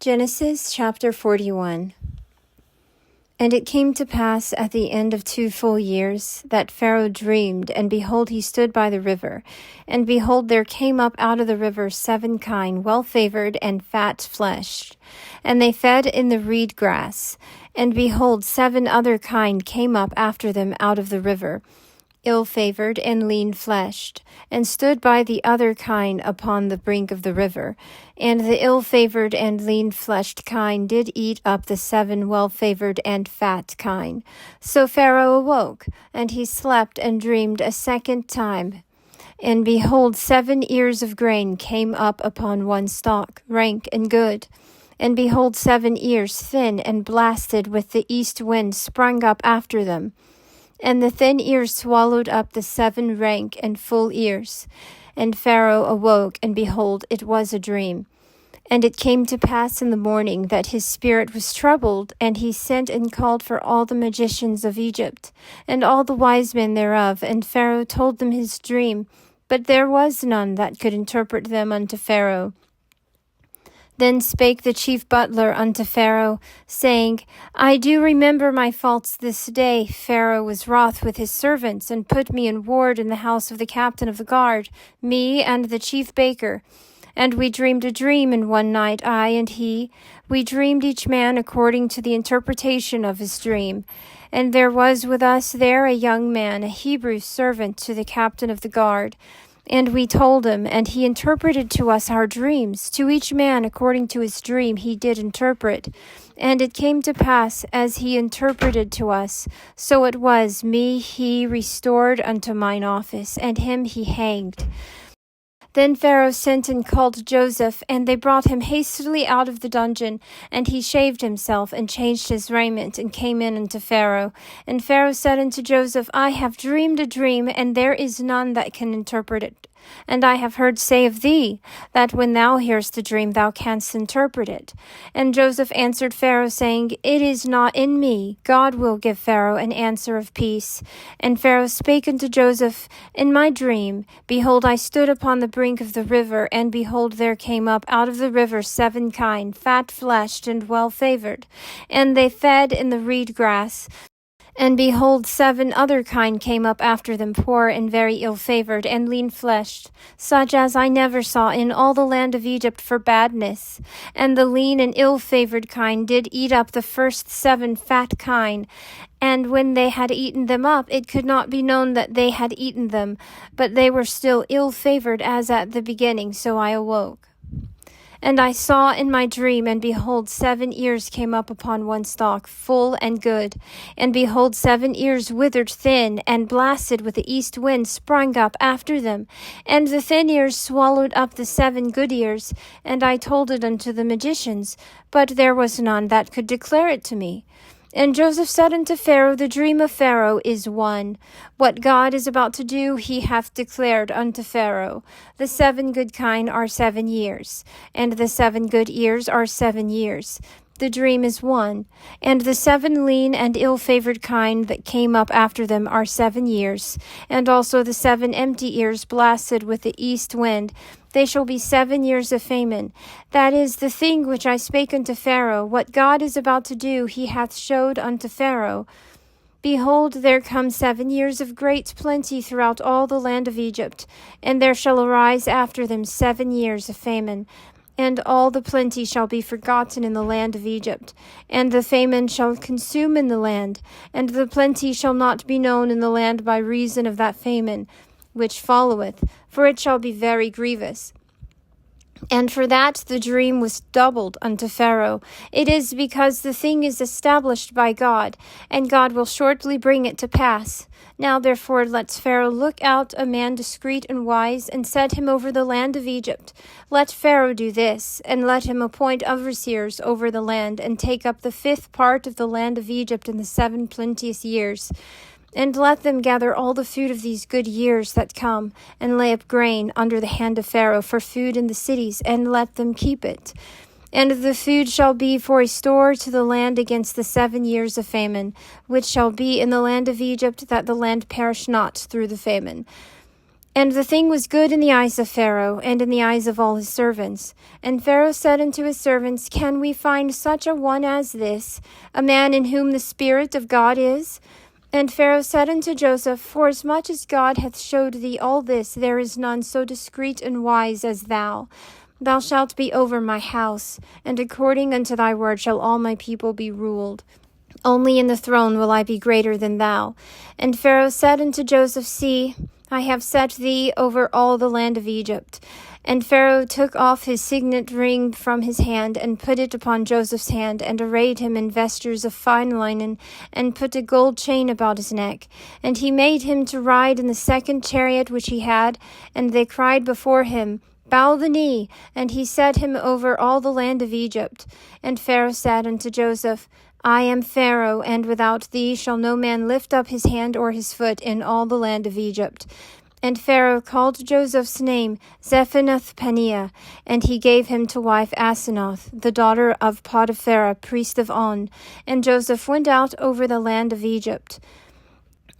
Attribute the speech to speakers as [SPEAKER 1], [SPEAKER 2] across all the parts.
[SPEAKER 1] Genesis chapter 41. And it came to pass at the end of 2 full years that Pharaoh dreamed, and behold, he stood by the river. And behold, there came up out of the river 7 kine, well-favored and fat-fleshed, and they fed in the reed grass. And behold, 7 other kine came up after them out of the river, ill-favored and lean-fleshed, and stood by the other kine upon the brink of the river. And the ill-favored and lean-fleshed kine did eat up the 7 well-favored and fat kine. So Pharaoh awoke, and he slept and dreamed a second time. And behold, 7 ears of grain came up upon one stalk, rank and good. And behold, 7 ears, thin and blasted with the east wind, sprung up after them. And the thin ears swallowed up the 7 rank and full ears. And Pharaoh awoke, and behold, it was a dream. And it came to pass in the morning that his spirit was troubled, and he sent and called for all the magicians of Egypt, and all the wise men thereof. And Pharaoh told them his dream, but there was none that could interpret them unto Pharaoh. Then spake the chief butler unto Pharaoh, saying, I do remember my faults this day. Pharaoh was wroth with his servants, and put me in ward in the house of the captain of the guard, me and the chief baker. And we dreamed a dream in one night, I and he. We dreamed each man according to the interpretation of his dream. And there was with us there a young man, a Hebrew servant to the captain of the guard. And we told him, and he interpreted to us our dreams. To each man according to his dream he did interpret. And it came to pass, as he interpreted to us, so it was, me he restored unto mine office, and him he hanged. Then Pharaoh sent and called Joseph, and they brought him hastily out of the dungeon. And he shaved himself, and changed his raiment, and came in unto Pharaoh. And Pharaoh said unto Joseph, I have dreamed a dream, and there is none that can interpret it. And I have heard say of thee, that when thou hearest a dream, thou canst interpret it. And Joseph answered Pharaoh, saying, It is not in me. God will give Pharaoh an answer of peace. And Pharaoh spake unto Joseph, In my dream, behold, I stood upon the brink of the river, and behold, there came up out of the river 7 kine, fat-fleshed and well-favored. And they fed in the reed grass. And behold, 7 other kine came up after them, poor and very ill-favored, and lean-fleshed, such as I never saw in all the land of Egypt for badness. And the lean and ill-favored kine did eat up the first 7 fat kine. And when they had eaten them up, it could not be known that they had eaten them, but they were still ill-favored as at the beginning, so I awoke. And I saw in my dream, and behold, 7 ears came up upon one stalk, full and good. And behold, 7 ears withered thin, and blasted with the east wind sprung up after them. And the thin ears swallowed up the 7 good ears. And I told it unto the magicians, but there was none that could declare it to me. And Joseph said unto Pharaoh, The dream of Pharaoh is one. What God is about to do, he hath declared unto Pharaoh. The 7 good kine are 7 years, and the 7 good ears are 7 years. The dream is one. And the 7 lean and ill-favored kine that came up after them are 7 years, and also the 7 empty ears blasted with the east wind. They shall be 7 years of famine. That is the thing which I spake unto Pharaoh. What God is about to do, he hath showed unto Pharaoh. Behold, there come 7 years of great plenty throughout all the land of Egypt, and there shall arise after them 7 years of famine. And all the plenty shall be forgotten in the land of Egypt, and the famine shall consume in the land, and the plenty shall not be known in the land by reason of that famine which followeth, for it shall be very grievous. And for that the dream was doubled unto Pharaoh. It is because the thing is established by God, and God will shortly bring it to pass. Now therefore let Pharaoh look out a man discreet and wise, and set him over the land of Egypt. Let Pharaoh do this, and let him appoint overseers over the land, and take up the 5th part of the land of Egypt in the 7 plenteous years. And let them gather all the food of these good years that come, and lay up grain under the hand of Pharaoh for food in the cities, and let them keep it. And the food shall be for a store to the land against the 7 years of famine, which shall be in the land of Egypt, that the land perish not through the famine. And the thing was good in the eyes of Pharaoh, and in the eyes of all his servants. And Pharaoh said unto his servants, Can we find such a one as this, a man in whom the Spirit of God is? And Pharaoh said unto Joseph, Forasmuch as God hath showed thee all this, there is none so discreet and wise as thou. Thou shalt be over my house, and according unto thy word shall all my people be ruled. Only in the throne will I be greater than thou. And Pharaoh said unto Joseph, See, I have set thee over all the land of Egypt. And Pharaoh took off his signet ring from his hand, and put it upon Joseph's hand, and arrayed him in vestures of fine linen, and put a gold chain about his neck. And he made him to ride in the second chariot which he had, and they cried before him, Bow the knee. And he set him over all the land of Egypt. And Pharaoh said unto Joseph, I am Pharaoh, and without thee shall no man lift up his hand or his foot in all the land of Egypt. And Pharaoh called Joseph's name Zephanath-paneah, and he gave him to wife Asenath, the daughter of Potiphera, priest of On. And Joseph went out over the land of Egypt.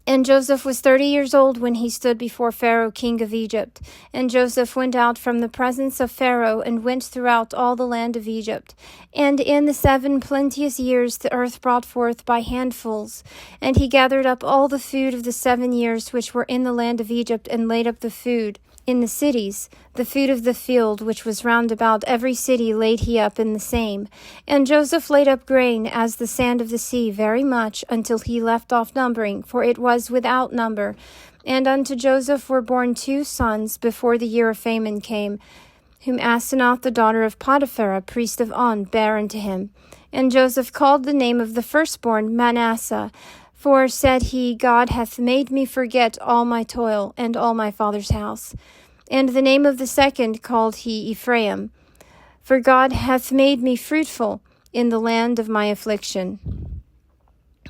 [SPEAKER 1] And Joseph was 30 years old when he stood before Pharaoh king of Egypt. And Joseph went out from the presence of Pharaoh, and went throughout all the land of Egypt. And in the 7 plenteous years the earth brought forth by handfuls. And he gathered up all the food of the 7 years which were in the land of Egypt, and laid up the food in the cities. The food of the field which was round about every city laid he up in the same. And Joseph laid up grain as the sand of the sea very much, until he left off numbering, for it was without number. And unto Joseph were born 2 sons before the year of famine came, whom Asenath the daughter of Potiphera, priest of On, bare unto him. And Joseph called the name of the firstborn Manasseh, for, said he, God hath made me forget all my toil, and all my father's house. And the name of the second called he Ephraim, for God hath made me fruitful in the land of my affliction.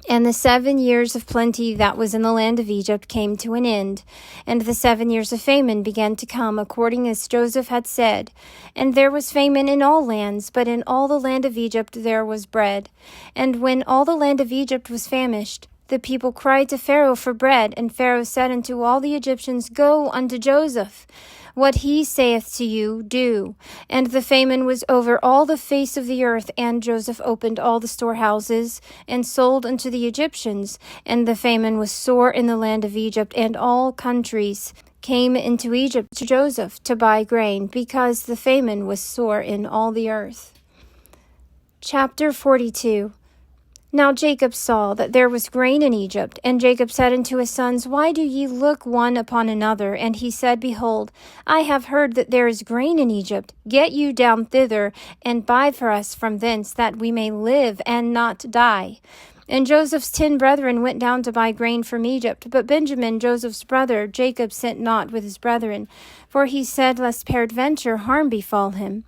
[SPEAKER 1] And the 7 years of plenty that was in the land of Egypt came to an end, and the 7 years of famine began to come, according as Joseph had said. And there was famine in all lands, but in all the land of Egypt there was bread. And when all the land of Egypt was famished, the people cried to Pharaoh for bread, and Pharaoh said unto all the Egyptians, Go unto Joseph. What he saith to you, do. And the famine was over all the face of the earth, and Joseph opened all the storehouses, and sold unto the Egyptians. And the famine was sore in the land of Egypt, and all countries came into Egypt to Joseph to buy grain, because the famine was sore in all the earth. Chapter 42. Now Jacob saw that there was grain in Egypt, and Jacob said unto his sons, Why do ye look one upon another? And he said, Behold, I have heard that there is grain in Egypt. Get you down thither, and buy for us from thence, that we may live and not die. And Joseph's 10 brethren went down to buy grain from Egypt. But Benjamin, Joseph's brother, Jacob sent not with his brethren, for he said, Lest peradventure harm befall him.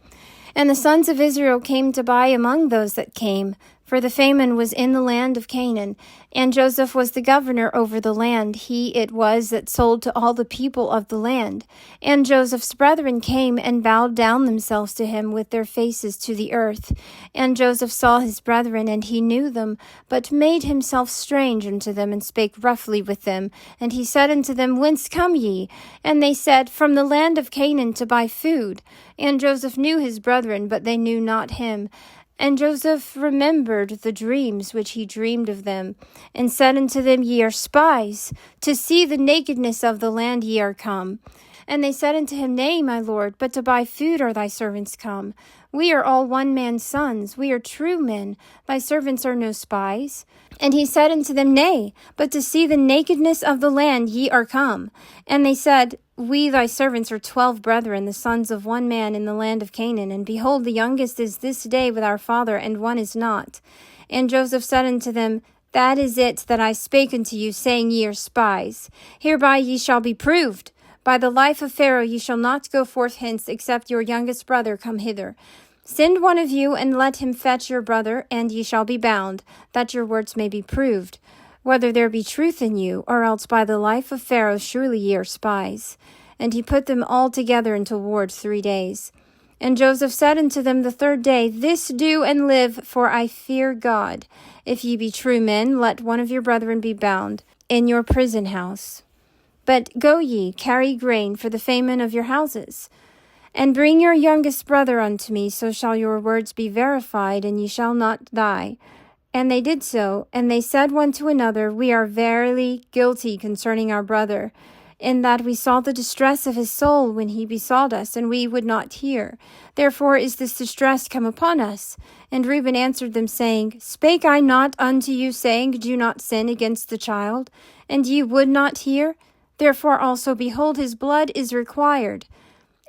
[SPEAKER 1] And the sons of Israel came to buy among those that came, for the famine was in the land of Canaan, and Joseph was the governor over the land. He it was that sold to all the people of the land. And Joseph's brethren came and bowed down themselves to him with their faces to the earth. And Joseph saw his brethren, and he knew them, but made himself strange unto them, and spake roughly with them. And he said unto them, Whence come ye? And they said, From the land of Canaan to buy food. And Joseph knew his brethren, but they knew not him. And Joseph remembered the dreams which he dreamed of them, and said unto them, Ye are spies, to see the nakedness of the land ye are come. And they said unto him, Nay, my lord, but to buy food are thy servants come. We are all one man's sons, we are true men, thy servants are no spies. And he said unto them, Nay, but to see the nakedness of the land ye are come. And they said, We thy servants are 12 brethren, the sons of one man in the land of Canaan, and behold, the youngest is this day with our father, and one is not. And Joseph said unto them, That is it that I spake unto you, saying, Ye are spies. Hereby ye shall be proved. By the life of Pharaoh ye shall not go forth hence, except your youngest brother come hither. Send one of you, and let him fetch your brother, and ye shall be bound, that your words may be proved, whether there be truth in you, or else by the life of Pharaoh surely ye are spies. And he put them all together into ward 3 days. And Joseph said unto them the 3rd day, This do and live, for I fear God. If ye be true men, let one of your brethren be bound in your prison house. But go ye, carry grain for the famine of your houses. And bring your youngest brother unto me, so shall your words be verified, and ye shall not die. And they did so, and they said one to another, We are verily guilty concerning our brother, in that we saw the distress of his soul when he besought us, and we would not hear. Therefore is this distress come upon us. And Reuben answered them, saying, Spake I not unto you, saying, Do not sin against the child? And ye would not hear? Therefore also, behold, his blood is required.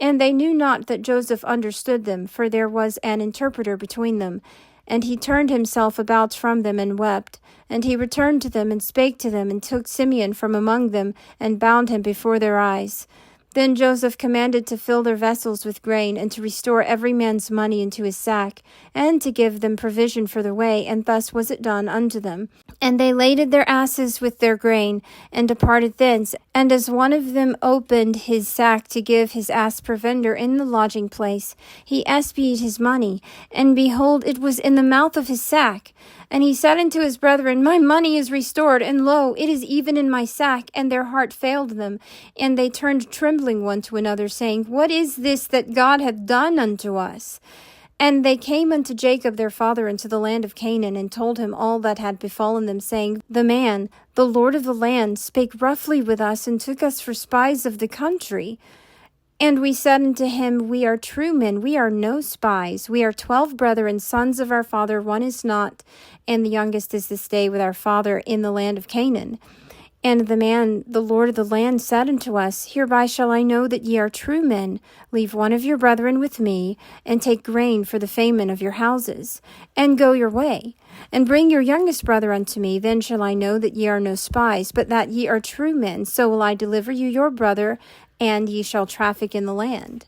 [SPEAKER 1] And they knew not that Joseph understood them, for there was an interpreter between them. And he turned himself about from them and wept. And he returned to them and spake to them, and took Simeon from among them, and bound him before their eyes. Then Joseph commanded to fill their vessels with grain, and to restore every man's money into his sack, and to give them provision for the way, and thus was it done unto them. And they laded their asses with their grain, and departed thence. And as one of them opened his sack to give his ass provender in the lodging place, he espied his money, and behold, it was in the mouth of his sack. And he said unto his brethren, My money is restored, and lo, it is even in my sack. And their heart failed them, and they turned trembling one to another, saying, What is this that God hath done unto us? And they came unto Jacob their father into the land of Canaan, and told him all that had befallen them, saying, The man, the Lord of the land, spake roughly with us, and took us for spies of the country. And we said unto him, We are true men, we are no spies. We are 12 brethren, sons of our father, one is not, and the youngest is this day with our father in the land of Canaan. And the man, the Lord of the land, said unto us, Hereby shall I know that ye are true men. Leave one of your brethren with me, and take grain for the famine of your houses, and go your way. And bring your youngest brother unto me, then shall I know that ye are no spies, but that ye are true men. So will I deliver you your brother, and ye shall traffic in the land.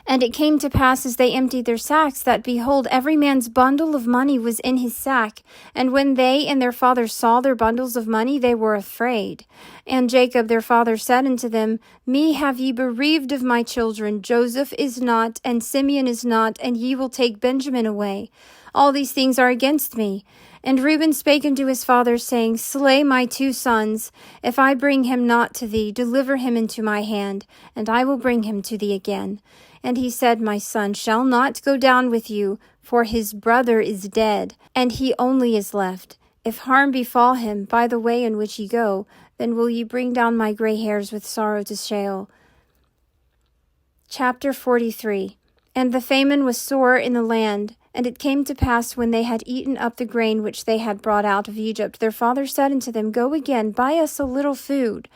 [SPEAKER 1] And it came to pass, as they emptied their sacks, that, behold, every man's bundle of money was in his sack. And when they and their father saw their bundles of money, they were afraid. And Jacob their father said unto them, Me have ye bereaved of my children. Joseph is not, and Simeon is not, and ye will take Benjamin away. All these things are against me. And Reuben spake unto his father, saying, Slay my 2 sons. If I bring him not to thee, deliver him into my hand, and I will bring him to thee again. And he said, My son shall not go down with you, for his brother is dead, and he only is left. If harm befall him by the way in which ye go, then will ye bring down my gray hairs with sorrow to Sheol. Chapter 43. And the famine was sore in the land. And it came to pass, when they had eaten up the grain which they had brought out of Egypt, their father said unto them, Go again, buy us a little food.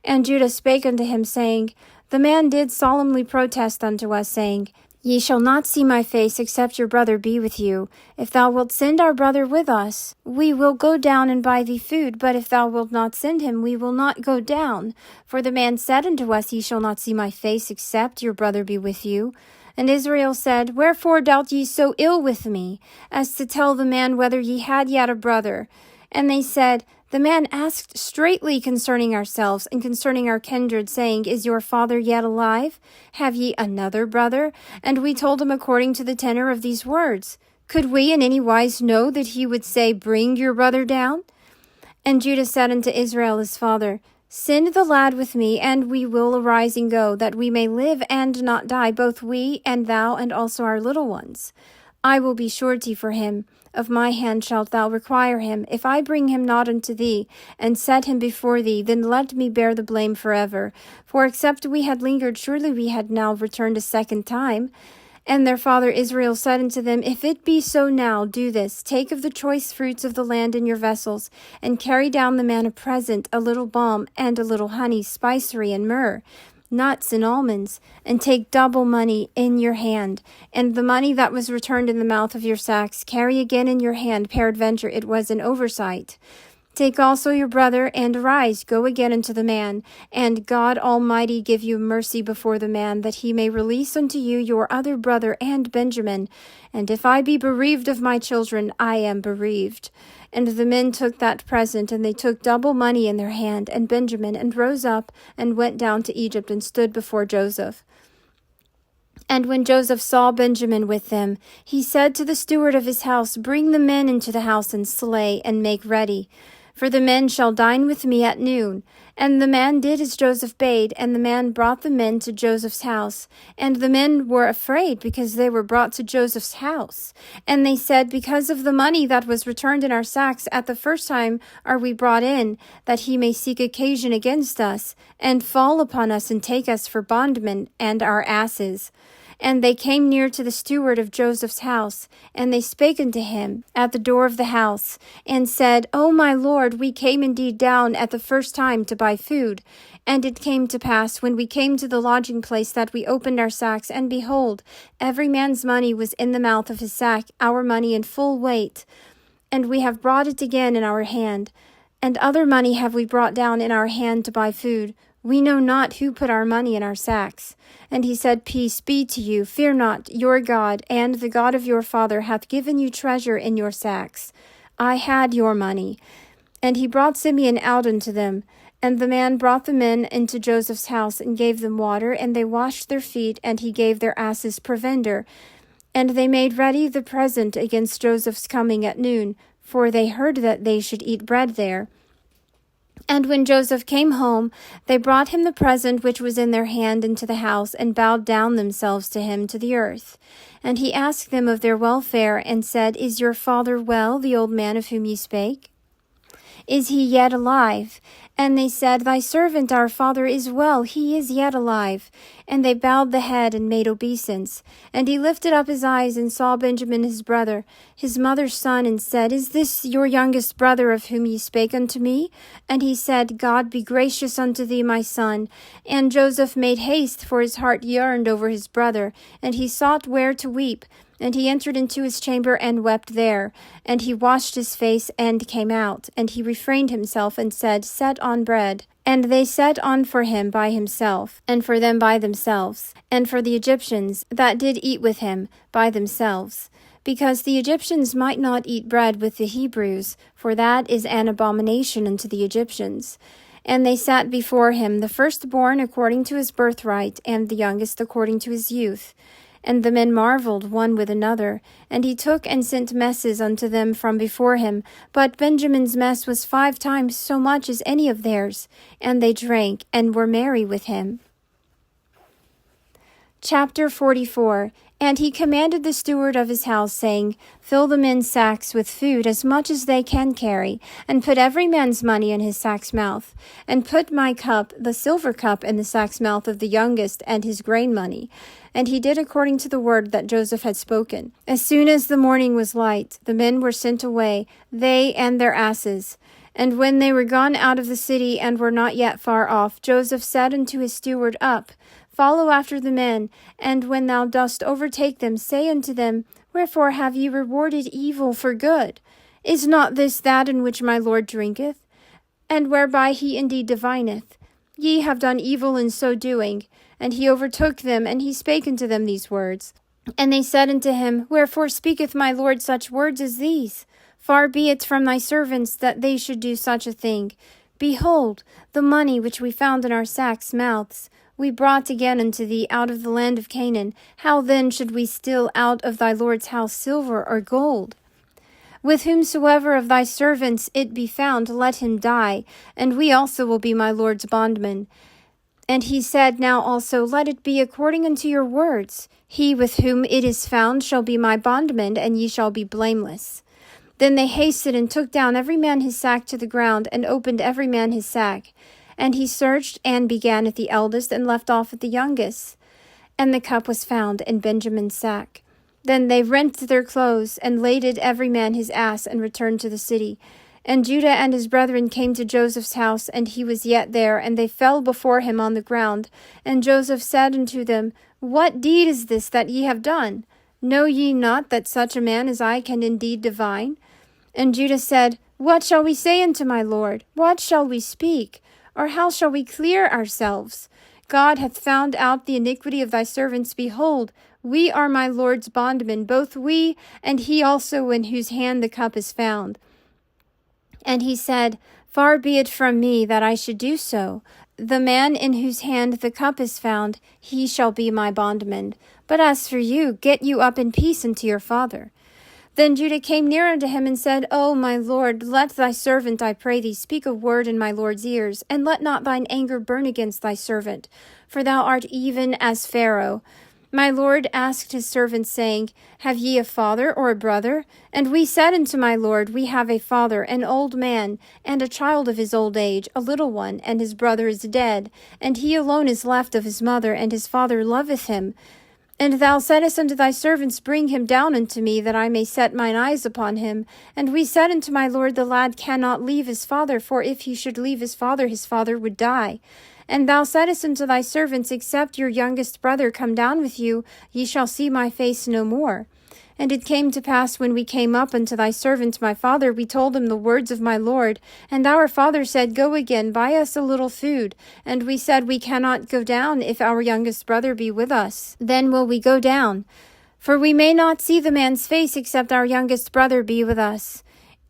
[SPEAKER 1] And Judah spake unto him, saying, The man did solemnly protest unto us, saying, Ye shall not see my face, except your brother be with you. If thou wilt send our brother with us, we will go down and buy thee food. But if thou wilt not send him, we will not go down. For the man said unto us, Ye shall not see my face, except your brother be with you. And Israel said, Wherefore dealt ye so ill with me, as to tell the man whether ye had yet a brother? And they said, The man asked straitly concerning ourselves, and concerning our kindred, saying, Is your father yet alive? Have ye another brother? And we told him according to the tenor of these words. Could we in any wise know that he would say, Bring your brother down? And Judah said unto Israel his father, Send the lad with me, and we will arise and go, that we may live and not die, both we and thou, and also our little ones. I will be surety for him. Of my hand shalt thou require him. If I bring him not unto thee, and set him before thee, then let me bear the blame forever. For except we had lingered, surely we had now returned a second time. And their father Israel said unto them, If it be so now, do this. Take of the choice fruits of the land in your vessels, and carry down the man a present, a little balm, and a little honey, spicery, and myrrh, nuts and almonds, and take double money in your hand. And the money that was returned in the mouth of your sacks, carry again in your hand, peradventure it was an oversight. Take also your brother, and arise, go again unto the man, and God Almighty give you mercy before the man, that he may release unto you your other brother and Benjamin. And if I be bereaved of my children, I am bereaved. And the men took that present, and they took double money in their hand, and Benjamin, and rose up, and went down to Egypt, and stood before Joseph. And when Joseph saw Benjamin with them, he said to the steward of his house, Bring the men into the house, and slay, and make ready. for the men shall dine with me at noon. And the man did as Joseph bade, and the man brought the men to Joseph's house. And the men were afraid, because they were brought to Joseph's house. And they said, Because of the money that was returned in our sacks at the first time are we brought in, that he may seek occasion against us, and fall upon us, and take us for bondmen and our asses. And they came near to the steward of Joseph's house, and they spake unto him at the door of the house, and said, O my lord, we came indeed down at the first time to buy food. And it came to pass, when we came to the lodging place, that we opened our sacks, and behold, every man's money was in the mouth of his sack, our money in full weight. And we have brought it again in our hand, and other money have we brought down in our hand to buy food. We know not who put our money in our sacks. And he said, Peace be to you, fear not, your God, and the God of your father hath given you treasure in your sacks. I had your money. And he brought Simeon out unto them. And the man brought the men into Joseph's house, and gave them water, and they washed their feet, and he gave their asses provender. And they made ready the present against Joseph's coming at noon, for they heard that they should eat bread there. And when Joseph came home, they brought him the present which was in their hand into the house, and bowed down themselves to him to the earth. And he asked them of their welfare, and said, Is your father well, the old man of whom ye spake? Is he yet alive? And they said, Thy servant our father is well, he is yet alive. And they bowed the head and made obeisance. And he lifted up his eyes and saw Benjamin his brother, his mother's son, and said, Is this your youngest brother of whom ye spake unto me? And he said, God be gracious unto thee, my son. And Joseph made haste, for his heart yearned over his brother, and he sought where to weep. And he entered into his chamber and wept there. And he washed his face and came out. And he refrained himself and said, Set on bread. And they set on for him by himself, and for them by themselves, and for the Egyptians that did eat with him by themselves. Because the Egyptians might not eat bread with the Hebrews, for that is an abomination unto the Egyptians. And they sat before him, the firstborn according to his birthright, and the youngest according to his youth. And the men marveled one with another. And he took and sent messes unto them from before him. But Benjamin's mess was 5 times so much as any of theirs. And they drank, and were merry with him. Chapter 44. And he commanded the steward of his house, saying, Fill the men's sacks with food, as much as they can carry, and put every man's money in his sack's mouth. And put my cup, the silver cup, in the sack's mouth of the youngest, and his grain money. And he did according to the word that Joseph had spoken. As soon as the morning was light, the men were sent away, they and their asses. And when they were gone out of the city, and were not yet far off, Joseph said unto his steward, Up, follow after the men, and when thou dost overtake them, say unto them, Wherefore have ye rewarded evil for good? Is not this that in which my Lord drinketh? And whereby he indeed divineth? Ye have done evil in so doing. And he overtook them, and he spake unto them these words. And they said unto him, Wherefore speaketh my Lord such words as these? Far be it from thy servants that they should do such a thing. Behold, the money which we found in our sacks' mouths, we brought again unto thee out of the land of Canaan. How then should we steal out of thy Lord's house silver or gold? With whomsoever of thy servants it be found, let him die, and we also will be my Lord's bondmen. And he said, Now also let it be according unto your words. He with whom it is found shall be my bondman, and ye shall be blameless. Then they hasted and took down every man his sack to the ground, and opened every man his sack. And he searched, and began at the eldest, and left off at the youngest. And the cup was found in Benjamin's sack. Then they rent their clothes, and laded every man his ass, and returned to the city. And Judah and his brethren came to Joseph's house, and he was yet there, and they fell before him on the ground. And Joseph said unto them, What deed is this that ye have done? Know ye not that such a man as I can indeed divine? And Judah said, What shall we say unto my Lord? What shall we speak? Or how shall we clear ourselves? God hath found out the iniquity of thy servants. Behold, we are my Lord's bondmen, both we and he also in whose hand the cup is found. And he said, Far be it from me that I should do so. The man in whose hand the cup is found, he shall be my bondman. But as for you, get you up in peace unto your father. Then Judah came near unto him and said, O my lord, let thy servant, I pray thee, speak a word in my lord's ears, and let not thine anger burn against thy servant, for thou art even as Pharaoh. My lord asked his servants, saying, Have ye a father or a brother? And we said unto my lord, We have a father, an old man, and a child of his old age, a little one, and his brother is dead, and he alone is left of his mother, and his father loveth him. And thou saidst unto thy servants, Bring him down unto me, that I may set mine eyes upon him. And we said unto my lord, The lad cannot leave his father, for if he should leave his father would die. And thou saidst unto thy servants, Except your youngest brother come down with you, ye shall see my face no more. And it came to pass, when we came up unto thy servant my father, we told him the words of my lord. And our father said, Go again, buy us a little food. And we said, We cannot go down, if our youngest brother be with us. Then will we go down. For we may not see the man's face, except our youngest brother be with us.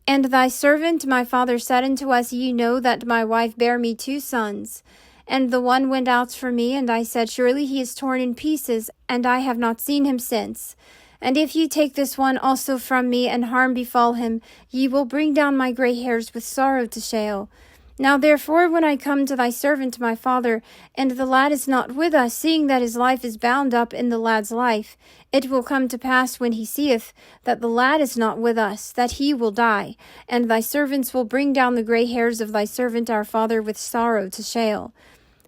[SPEAKER 1] And thy servant my father said unto us, Ye know that my wife bare me 2 sons. And the one went out from me, and I said, Surely he is torn in pieces, and I have not seen him since. And if ye take this one also from me, and harm befall him, ye will bring down my gray hairs with sorrow to Sheol. Now therefore, when I come to thy servant my father, and the lad is not with us, seeing that his life is bound up in the lad's life, it will come to pass, when he seeth that the lad is not with us, that he will die, and thy servants will bring down the gray hairs of thy servant our father with sorrow to Sheol.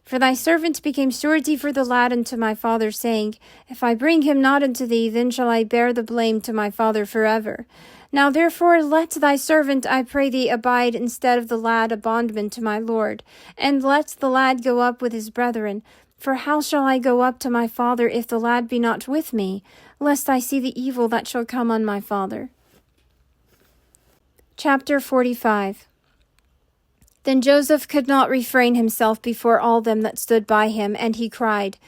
[SPEAKER 1] For thy servant became surety for the lad unto my father, saying, If I bring him not unto thee, then shall I bear the blame to my father forever. Now therefore let thy servant, I pray thee, abide instead of the lad a bondman to my lord, and let the lad go up with his brethren. For how shall I go up to my father if the lad be not with me, lest I see the evil that shall come on my father? Chapter 45. Then Joseph could not refrain himself before all them that stood by him, and he cried,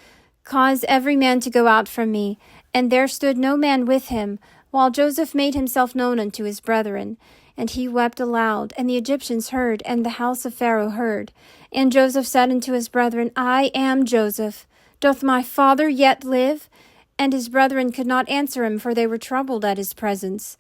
[SPEAKER 1] Cause every man to go out from me. And there stood no man with him, while Joseph made himself known unto his brethren. And he wept aloud, and the Egyptians heard, and the house of Pharaoh heard. And Joseph said unto his brethren, I am Joseph. Doth my father yet live? And his brethren could not answer him, for they were troubled at his presence.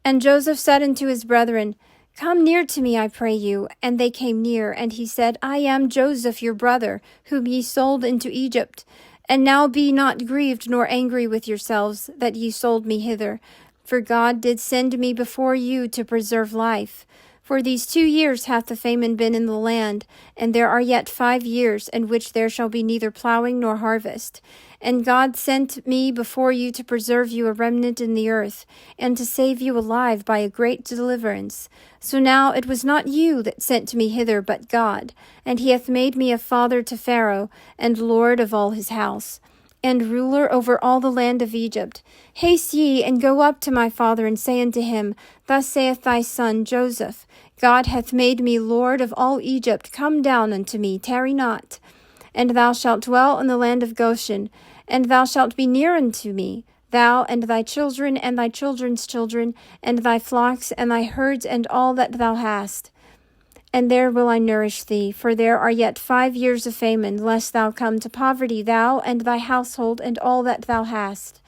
[SPEAKER 1] And Joseph said unto his brethren, Come near to me, I pray you. And they came near, and he said, I am Joseph your brother, whom ye sold into Egypt. And now be not grieved nor angry with yourselves, that ye sold me hither. For God did send me before you to preserve life. For these 2 years hath the famine been in the land, and there are yet 5 years, in which there shall be neither plowing nor harvest. And God sent me before you to preserve you a remnant in the earth, and to save you alive by a great deliverance. So now it was not you that sent me hither, but God, and he hath made me a father to Pharaoh, and lord of all his house, and ruler over all the land of Egypt. Haste ye, and go up to my father, and say unto him, Thus saith thy son Joseph, God hath made me Lord of all Egypt. Come down unto me, tarry not. And thou shalt dwell in the land of Goshen, and thou shalt be near unto me, thou and thy children and thy children's children, and thy flocks and thy herds and all that thou hast. And there will I nourish thee, for there are yet 5 years of famine, lest thou come to poverty, thou and thy household and all that thou hast.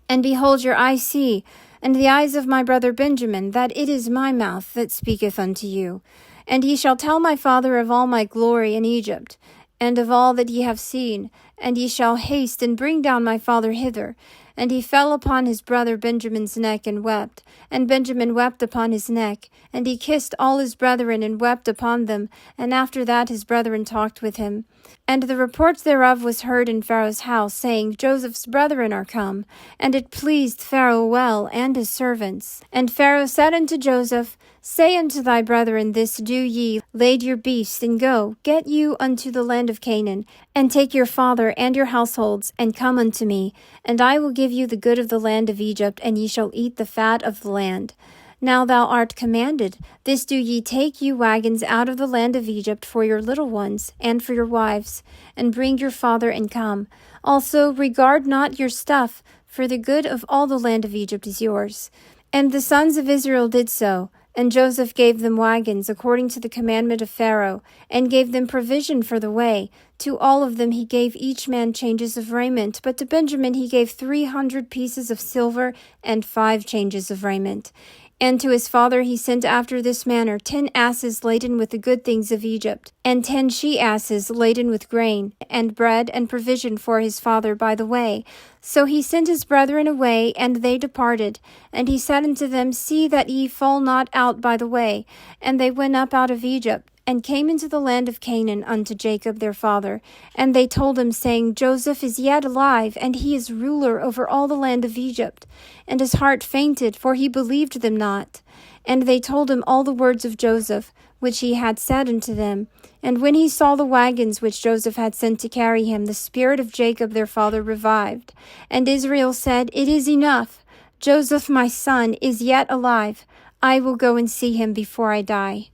[SPEAKER 1] And behold, your eyes see, and the eyes of my brother Benjamin, that it is my mouth that speaketh unto you. And ye shall tell my father of all my glory in Egypt, and of all that ye have seen, and ye shall haste and bring down my father hither. And he fell upon his brother Benjamin's neck and wept. And Benjamin wept upon his neck. And he kissed all his brethren and wept upon them. And after that his brethren talked with him. And the report thereof was heard in Pharaoh's house, saying, Joseph's brethren are come. And it pleased Pharaoh well, and his servants. And Pharaoh said unto Joseph, Say unto thy brethren, This do ye, lade your beasts, and go, get you unto the land of Canaan, and take your father and your households, and come unto me, and I will give you the good of the land of Egypt, and ye shall eat the fat of the land. Now thou art commanded, this do ye, take you wagons out of the land of Egypt for your little ones, and for your wives, and bring your father and come. Also regard not your stuff, for the good of all the land of Egypt is yours. And the sons of Israel did so. And Joseph gave them wagons according to the commandment of Pharaoh, and gave them provision for the way. To all of them he gave each man changes of raiment, but to Benjamin he gave 300 pieces of silver and 5 changes of raiment. And to his father he sent after this manner 10 asses laden with the good things of Egypt, and 10 she-asses laden with grain, and bread and provision for his father by the way. So he sent his brethren away, and they departed. And he said unto them, See that ye fall not out by the way. And they went up out of Egypt, and came into the land of Canaan unto Jacob their father. And they told him, saying, Joseph is yet alive, and he is ruler over all the land of Egypt. And his heart fainted, for he believed them not. And they told him all the words of Joseph, which he had said unto them. And when he saw the wagons which Joseph had sent to carry him, the spirit of Jacob their father revived. And Israel said, It is enough. Joseph my son is yet alive. I will go and see him before I die.